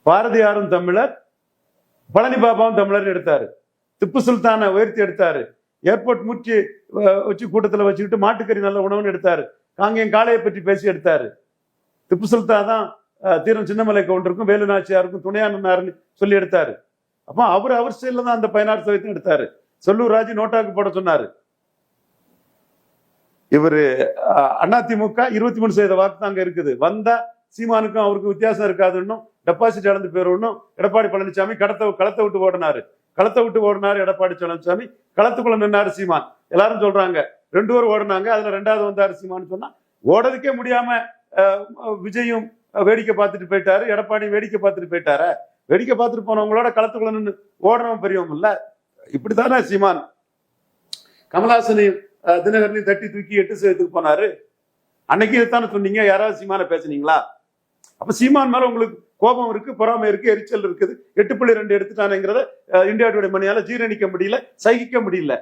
பாரதியாரும் தமிழர், பழனி பாபாவும் தமிழர் எடுத்தாரு. திப்பு சுல்தானை உயர்த்தி எடுத்தாரு. ஏர்போர்ட் மூச்சு வச்சு கூட்டத்தில் வச்சுக்கிட்டு மாட்டுக்கறி நல்ல உணவுன்னு எடுத்தாரு. காங்கேயம் காளையை பற்றி பேசி எடுத்தாரு. திப்பு சுல்தான் தான் தீரம் சின்னமலை கவுண்டருக்கும் வேலு நாச்சியாருக்கும் துணையா நின்னாருன்னு சொல்லி எடுத்தாரு. அப்போ அவர் ஸ்டைல தான் அந்த 16 சதவீதம் எடுத்தாரு. செல்லூர் ராஜு நோட்டாக்கு போட சொன்னாரு. இவரு அதிமுக 23% வாக்கு தாங்க இருக்குது. வந்தா சீமானுக்கும் அவருக்கும் வித்தியாசம் இருக்காதுன்னும், டெபாசிட் இழந்து போயிடும். எடப்பாடி பழனிசாமி களத்தை விட்டு ஓடினாரு. எடப்பாடி பழனிசாமி களத்துக்குள்ள நின்னாரு சீமான். எல்லாரும் சொல்றாங்க 2 பேர் ஓடினாங்க, அதுல 2வது வந்தாரு சீமான்னு சொன்னா, ஓடதுக்கே முடியாம விஜயும் வேடிக்கை பார்த்துட்டு போயிட்டாரு, எடப்பாடி வேடிக்கை பார்த்துட்டு போயிட்டாரு. வேடிக்கை பார்த்துட்டு போனவங்களோட களத்துக்குள்ள நின்று ஓடுறவன் பெரியவங்க இல்ல. இப்படித்தானே சீமான் கமல்ஹாசனையும் தினகரனையும் தட்டி தூக்கி 8% போனாரு. அன்னைக்கு இதுதானே சொன்னீங்க. யாராவது சீமான பேசுனீங்களா? அப்ப சீமான் மேல உங்களுக்கு கோபம் இருக்கு, பொறாமை இருக்கு, எரிச்சல் இருக்குது. 8.2 எடுத்துட்டானுங்கிறத இந்தியா டுடே மணியால ஜீரணிக்க முடியல, சகிக்க முடியல.